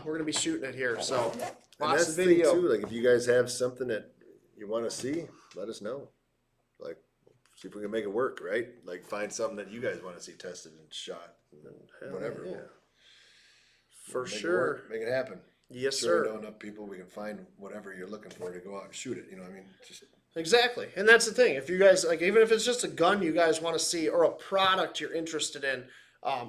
gonna be shooting it here. So watch the video. Too, like if you guys have something that you want to see, let us know. Like, see if we can make it work, right? Like find something that you guys want to see tested and shot, and then whatever. Yeah. For Make sure. Make it happen. Yes, sure, sir. We know enough people, we can find whatever you're looking for to go out and shoot it. You know what I mean? Just exactly. And that's the thing. If you guys, like, even if it's just a gun you guys want to see or a product you're interested in,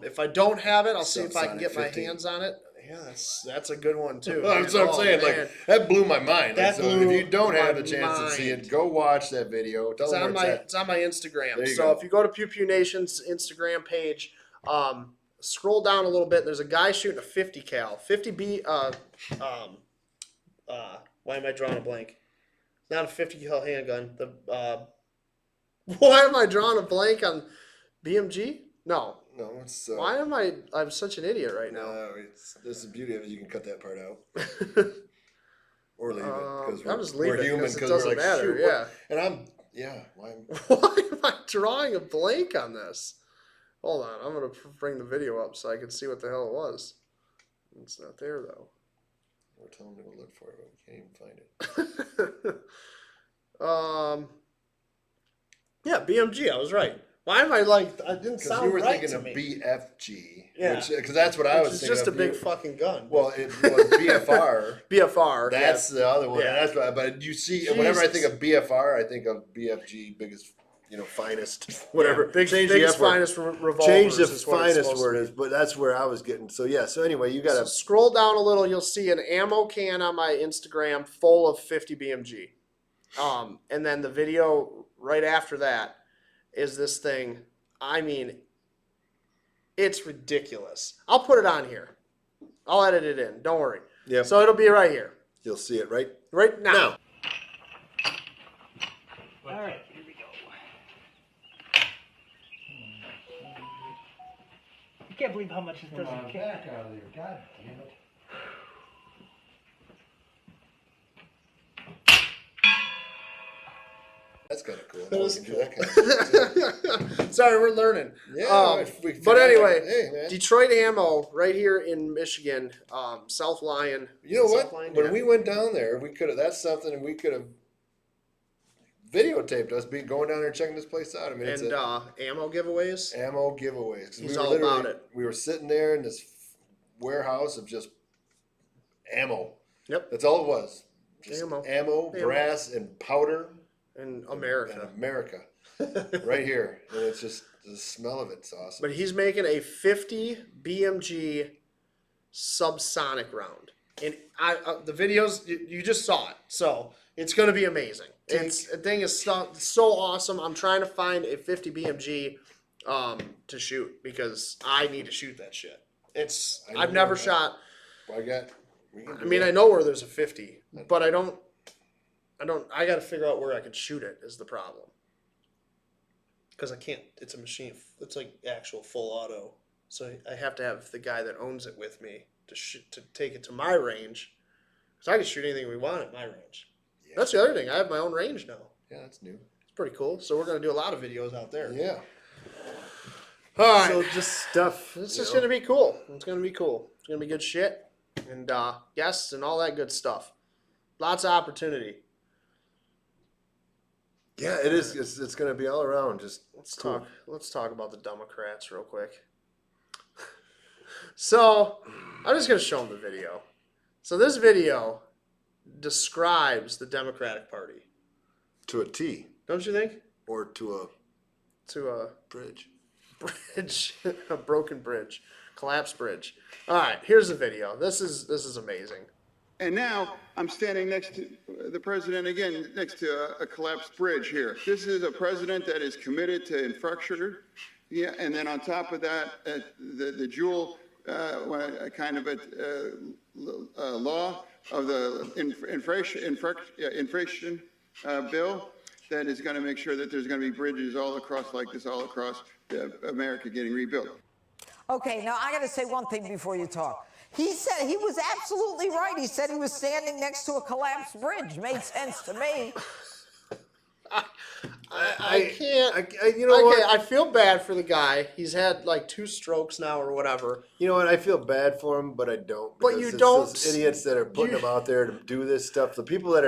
if I don't have it, I'll see if I can get my hands on it. Yeah, that's a good one too. That's what I'm saying. Man. Like that blew my mind. That so blew if you don't have the my chance to see mind. it, go watch that video. Tell It's them on where it's on my Instagram. There you So go. if you go to Pew Pew Nation's Instagram page, scroll down a little bit. There's a guy shooting a 50 cal, 50B. Why am I drawing a blank? It's not a 50 cal handgun. Why am I drawing a blank on BMG? No. No, it's. Why am I? I'm such an idiot right now. No, this is the beauty of it. You can cut that part out. Or leave it because I'll just leave we're it human. because it Because doesn't we're like, matter. shoot, Yeah. And I'm, why? Why am I drawing a blank on this? Hold on, I'm gonna bring the video up so I can see what the hell it was. It's not there though. We're telling them to go look for it, but we can't even find it. Yeah, BMG. I was right. Why am I like? I didn't Because sound you were right thinking to of me. BFG. Yeah. Because that's what I was It's thinking just of. a big fucking gun. Well, it was BFR. BFR. That's the other one. Yeah. And that's what, but you see, whenever I think Jesus. of BFR, I think of BFG, biggest, finest, whatever. Yeah, Change the biggest F word. finest revolvers. Change the is what it's finest supposed word to be. is, but that's where I was getting. So yeah. So anyway, you got So to. scroll down a little. You'll see an ammo can on my Instagram full of 50 BMG. And then the video right after that is this thing. I mean, it's ridiculous. I'll put it on here. I'll edit it in. Don't worry. Yeah. So it'll be right here. You'll see it right Now. now. All right, here we go. I can't believe how much this doesn't kick. Back out of there, God damn it. That's kind of cool. That is We can do that kind of stuff, Sorry, we're learning. Yeah, we but figured anyway, out, hey, man. Detroit Ammo right here in Michigan, South Lyon. You know what? South Lyon? When Yeah. we went down there, we could have. That's something we could have videotaped us going down there checking this place out. I mean, it's And ammo giveaways. ammo giveaways. 'Cause He's we were all about literally- it. We were sitting there in this warehouse of just ammo. Yep. That's all it was. Just Ammo. ammo, brass, and powder. In In America. America. Right here. And it's just the smell of it's awesome. But he's making a 50 BMG subsonic round. And the videos, you just saw it. So it's going to be amazing. The thing is so awesome. I'm trying to find a 50 BMG to shoot because I need to shoot that shit. I've never shot. I got. I know where there's a 50, but I got to figure out where I can shoot it is the problem. Because I can't, it's a machine. It's like actual full auto. So I have to have the guy that owns it with me to take it to my range. Because I can shoot anything we want at my range. Yeah. That's the other thing. I have my own range now. Yeah, that's new. It's pretty cool. So we're going to do a lot of videos out there. Yeah. All right. So just stuff. It's just going to be cool. It's going to be cool. It's going to be good shit. And guests and all that good stuff. Lots of opportunity. Yeah, it is. It's going to be all around. Just Let's cool. talk about the Dumbacrats real quick. So, I'm just going to show them the video. So this video describes the Democratic Party. To a T Don't you think? or to a To a bridge. bridge, a broken bridge, collapsed bridge. All right, here's the video. This is amazing. And now I'm standing next to the president again, next to a collapsed bridge here. This is a president that is committed to infrastructure. Yeah, and then on top of that, the dual kind of a law of the inflation bill that is going to make sure that there's going to be bridges all across like this, all across America getting rebuilt. Okay, now I got to say one thing before you talk. He said he was absolutely right. He said he was standing next to a collapsed bridge. Made sense to me. I can't. You know what? I feel bad for the guy. He's had like 2 strokes now or whatever. You know what? I feel bad for him, but I don't. But because you it's don't- Those idiots that are putting him out there to do this stuff. The people that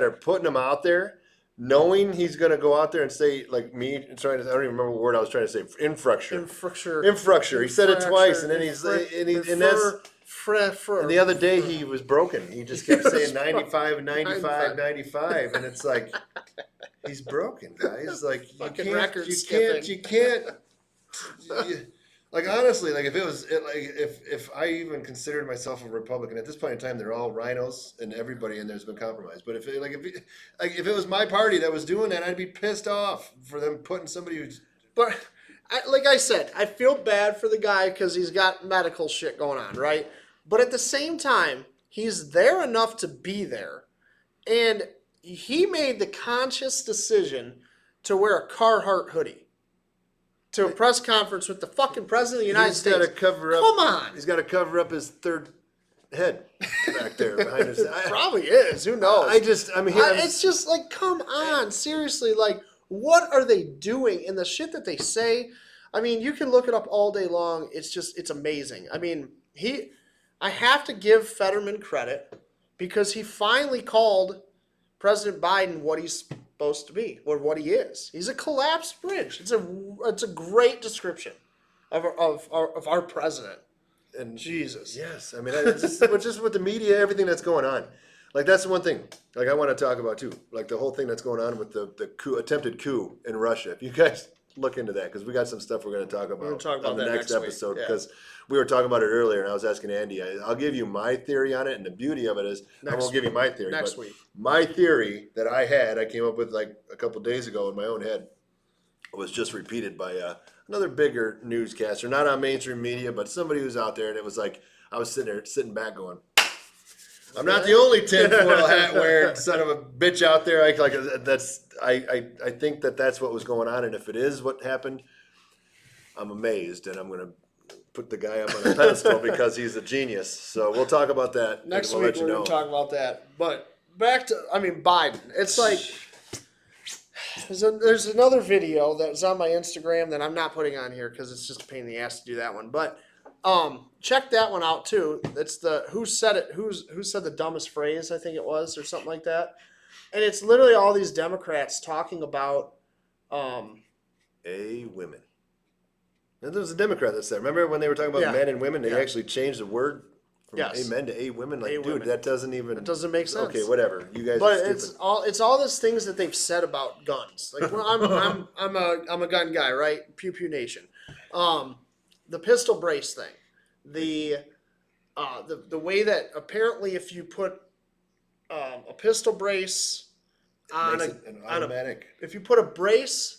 are putting him out there, knowing he's going to go out there and say like me trying to. I don't even remember what word I was trying to say. Infrastructure. He said it twice, and then and the other day he was broken. He just kept saying 95, 95, 95, and it's like he's broken, guys. Like Fucking record skipping. Like honestly, like if I even considered myself a Republican at this point in time, they're all rhinos and everybody in there's been compromised. But if it was my party that was doing that, I'd be pissed off for them putting somebody who's But like I said, I feel bad for the guy because he's got medical shit going on, right? But at the same time, he's there enough to be there, and he made the conscious decision to wear a Carhartt hoodie to a press conference with the fucking president of the United he's States. got to cover up. Come on, He's got to cover up his third head back there behind his. probably is. Who knows? It's It's just like, come on, seriously. Like, what are they doing? And the shit that they say, I mean, you can look it up all day long. It's amazing. I mean, I have to give Fetterman credit because he finally called President Biden what he's supposed to be, or what he is. He's a collapsed bridge. It's a great description of our president. and Jesus. Yes, I mean, just with the media, everything that's going on. Like that's the one thing. Like I want to talk about too. Like the whole thing that's going on with the attempted coup in Russia. If you guys look into that, because we got some stuff we're going to talk about, We're gonna talk about on the that next next week, episode. yeah. Because we were talking about it earlier, and I was asking Andy. I'll give you my theory on it, and the beauty of it is I Next won't give you my theory. next but week. my theory that I came up with like a couple days ago in my own head was just repeated by another bigger newscaster, not on mainstream media, but somebody who's out there, and it was like I was sitting back going, I'm not the only tinfoil hat wearing son of a bitch out there. I think that's what was going on, and if it is what happened, I'm amazed, and I'm gonna put the guy up on a pedestal because he's a genius. So we'll talk about that Next and we'll week let you we're know. gonna talk about that. But back to, Biden. It's like there's another video that's on my Instagram that I'm not putting on here because it's just a pain in the ass to do that one. But check that one out too. It's the who said the dumbest phrase, I think it was, or something like that. And it's literally all these Democrats talking about Women. And there was a Democrat that said, remember when they were talking about Yeah. men and women, they Yeah. actually changed the word from Yes. amen to women. Like, A dude, women. that doesn't even. It doesn't make sense. Okay, whatever. You guys But are stupid. it's all those things that they've said about guns. Like, well, I'm a gun guy, right? Pew Pew Nation. The pistol brace thing, the way that apparently if you put a pistol brace on Makes it an automatic. if you put a brace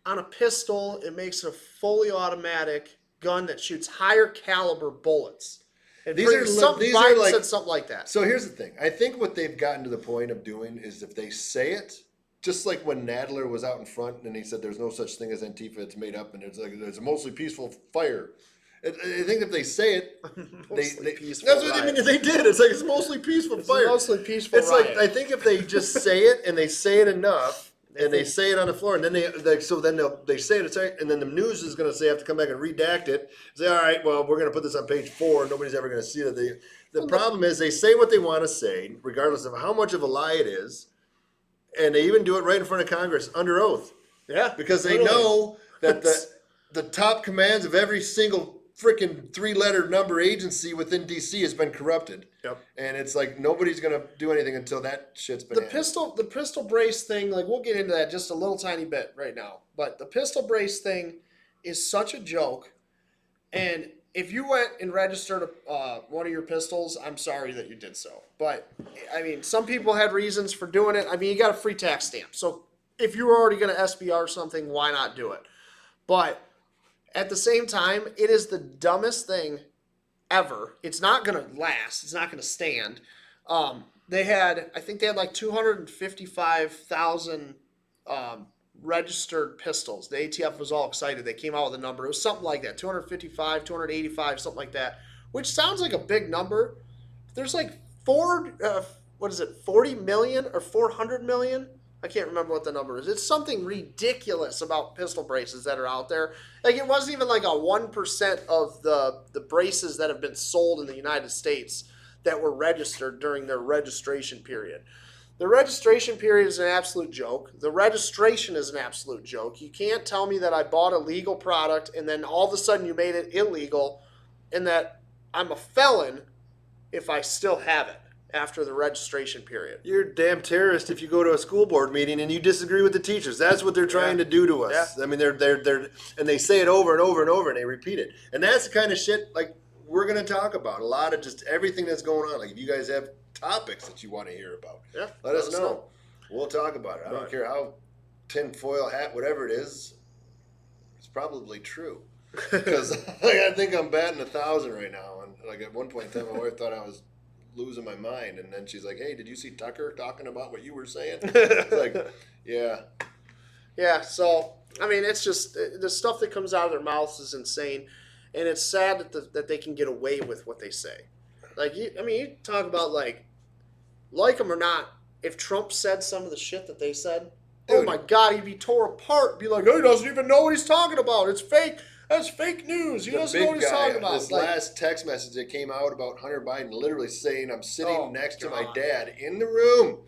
on a pistol, it makes it a fully automatic gun that shoots higher caliber bullets. And These are Biden like- said something like that. So here's the thing. I think what they've gotten to the point of doing is if they say it, just like when Nadler was out in front and he said there's no such thing as Antifa, it's made up, and it's like there's a mostly peaceful fire. I think if they say it, Mostly peaceful that's what I riot. mean. They did. It's like it's mostly peaceful It's fire. mostly peaceful It's riot. like I think if they just say it and they say it enough, and they say it on the floor, and then they say it, and then the news is going to say have to come back and redact it. Say, all right, well, we're going to put this on page 4, and nobody's ever going to see that. The problem is they say what they want to say, regardless of how much of a lie it is, and they even do it right in front of Congress under oath Yeah, because they literally. know that the top commands of every single freaking 3-letter number agency within DC has been corrupted. Yep. And it's like nobody's gonna do anything until that shit's been The pistol brace thing, like we'll get into that just a little tiny bit right now. But the pistol brace thing is such a joke. And if you went and registered one of your pistols, I'm sorry that you did so. But I mean, some people had reasons for doing it. I mean, you got a free tax stamp. So if you were already going to SBR something, why not do it? But at the same time, it is the dumbest thing ever. It's not going to last. It's not going to stand. I think they had like 255,000 registered pistols. The ATF was all excited. They came out with a number. It was something like that, 255, 285, something like that, which sounds like a big number. There's like 40 million or 400 million? I can't remember what the number is. It's something ridiculous about pistol braces that are out there. Like, it wasn't even like a 1% of the braces that have been sold in the United States that were registered during their registration period. The registration period is an absolute joke. The registration is an absolute joke. You can't tell me that I bought a legal product and then all of a sudden you made it illegal and that I'm a felon if I still have it. after the registration period. You're a damn terrorist if you go to a school board meeting and you disagree with the teachers. That's what they're trying to do to us. Yeah. I mean, they're and they say it over and over and over and they repeat it. And that's the kind of shit like we're gonna talk about. A lot of just everything that's going on. Like if you guys have topics that you want to hear about, let us know. We'll talk about it. I don't care how tinfoil hat, whatever it is. It's probably true. Because I think I'm batting 1,000 right now. And like at one point in time, my wife thought I was losing my mind, and then she's like, "Hey, did you see Tucker talking about what you were saying?" It's like, yeah. So I mean, it's just the stuff that comes out of their mouths is insane, and it's sad that they can get away with what they say. Like, you talk about like them or not. If Trump said some of the shit that they said, oh my God, he'd be tore apart. Be like, oh, he doesn't even know what he's talking about. It's fake. That's fake news. He doesn't know what he's talking about. This last text message that came out about Hunter Biden literally saying, I'm sitting next to my dad in the room.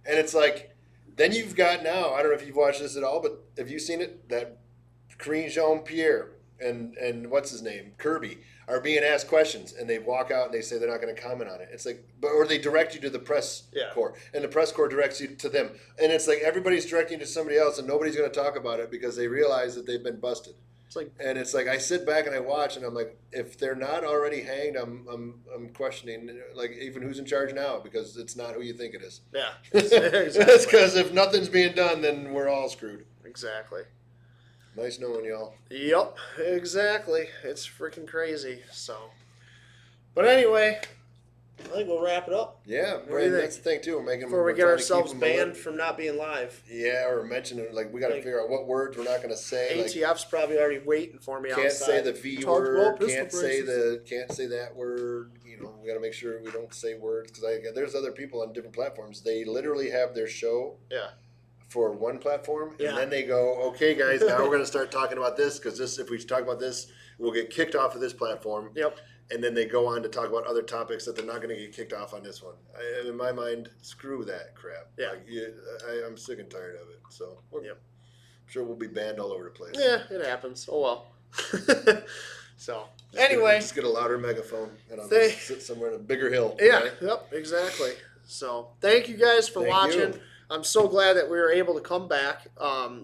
And it's like, then you've got now, I don't know if you've watched this at all, but have you seen it? That Karine Jean-Pierre and what's his name, Kirby, are being asked questions, and they walk out and they say they're not going to comment on it. It's like, or they direct you to the press corps, and the press corps directs you to them. And it's like everybody's directing you to somebody else, and nobody's going to talk about it because they realize that they've been busted. And it's like I sit back and I watch, and I'm like, if they're not already hanged, I'm questioning, like, even who's in charge now, because it's not who you think it is. Yeah, It's because if nothing's being done, then we're all screwed. Exactly. Nice knowing y'all. Yep, exactly. It's freaking crazy. So, but anyway, I think we'll wrap it up. Yeah, What do you that's the thing too. Before we get ourselves banned from not being live. Yeah, or mention it. Like we got to figure out what words we're not going to say. ATF's probably already waiting for me Can't outside. say the V word. Can't say that word. You know, we got to make sure we don't say words because there's other people on different platforms. They literally have their show. Yeah. For one platform, and then they go, okay, guys, now we're going to start talking about this because if we talk about this, we'll get kicked off of this platform. Yep. And then they go on to talk about other topics that they're not going to get kicked off on this one. In my mind, screw that crap. Yeah. Like, I'm sick and tired of it. So I'm sure we'll be banned all over the place. Yeah, it happens. Oh well. So anyway, just get a louder megaphone and I'll sit somewhere in a bigger hill. Yeah. Right? Yep. Exactly. So thank you guys for watching. You. I'm so glad that we were able to come back.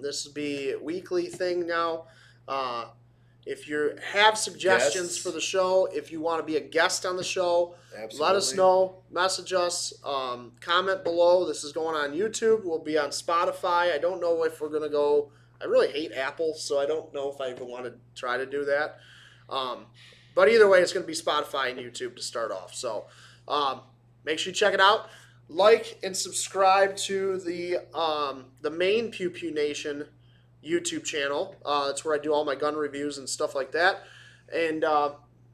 This will be a weekly thing now. If you have suggestions for the show, if you want to be a guest on the show, let us know. Message us. Comment below. This is going on YouTube. We'll be on Spotify. I don't know if we're going to go. I really hate Apple, so I don't know if I even want to try to do that. But either way, it's going to be Spotify and YouTube to start off. So make sure you check it out. Like and subscribe to the main Pew Pew Nation YouTube channel. That's where I do all my gun reviews and stuff like that. And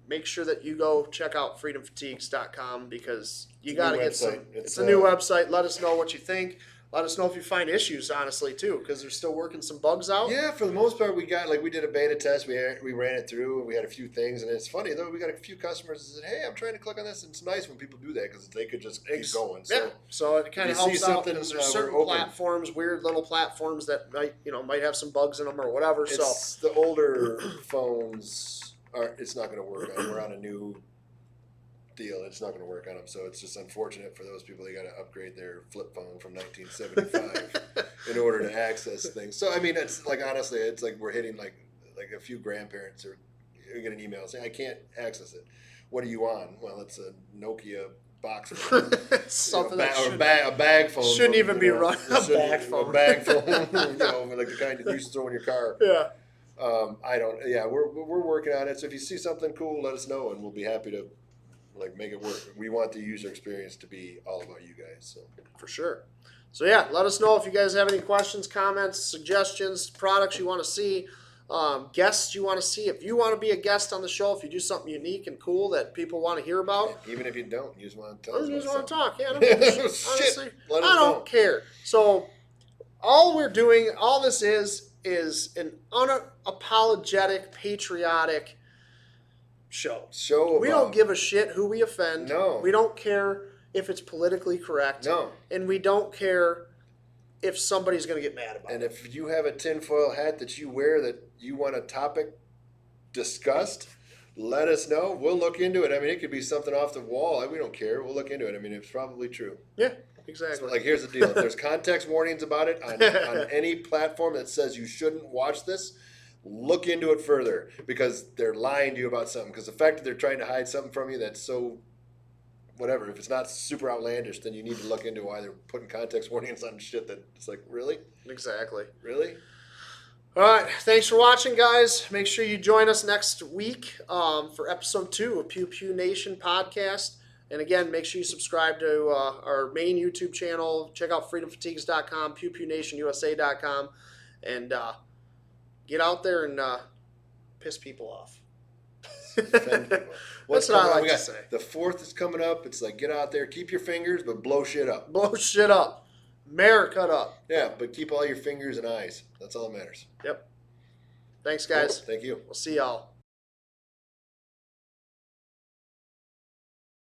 make sure that you go check out freedomfatigues.com because you got to get some. It's a new website. Let us know what you think. Let us know if you find issues, honestly, too, because they're still working some bugs out. Yeah, for the most part, we did a beta test. We ran it through, and we had a few things. And it's funny, though, we got a few customers that said, hey, I'm trying to click on this. And it's nice when people do that because they could just keep going. So it kind of helps out because there's certain platforms, weird little platforms that might have some bugs in them or whatever. It's the older phones, it's not going to work on. We're on a new deal. It's not going to work on them, so it's just unfortunate for those people. They got to upgrade their flip phone from 1975 in order to access things. So I mean, it's like honestly, it's like we're hitting like a few grandparents or you get an email saying I can't access it. What are you on? Well, it's a Nokia box phone. Something a bag phone shouldn't even be run. A bag phone. A bag phone. Like the kind that you used to throw in your car. Yeah. We're working on it. So if you see something cool, let us know, and we'll be happy to make it work. We want the user experience to be all about you guys. So for sure. So yeah, let us know if you guys have any questions, comments, suggestions, products you want to see, guests you want to see. If you want to be a guest on the show, if you do something unique and cool that people want to hear about. Even if you don't, you just want to tell us. You just want to talk. Yeah, honestly, I don't care. So all this is an unapologetic, patriotic show. We don't give a shit who we offend. No. We don't care if it's politically correct. No. And we don't care if somebody's going to get mad about it. And if you have a tinfoil hat that you wear that you want a topic discussed, let us know. We'll look into it. I mean, it could be something off the wall. We don't care. We'll look into it. I mean, it's probably true. Yeah, exactly. Like, here's the deal. If there's context warnings about it on any platform that says you shouldn't watch this, look into it further because they're lying to you about something. Because the fact that they're trying to hide something from you that's so whatever, if it's not super outlandish, then you need to look into why they're putting context warnings on shit that it's like, really? Exactly. Really? All right. Thanks for watching, guys. Make sure you join us next week for episode 2 of Pew Pew Nation podcast. And again, make sure you subscribe to our main YouTube channel. Check out freedomfatigues.com, pewpewnationusa.com, and get out there and piss people off. Offend people. That's what I like We to got say. The 4th is coming up. It's like, get out there, keep your fingers, but blow shit up. Blow shit up. America up. Yeah, but keep all your fingers and eyes. That's all that matters. Yep. Thanks, guys. Thank you. We'll see y'all.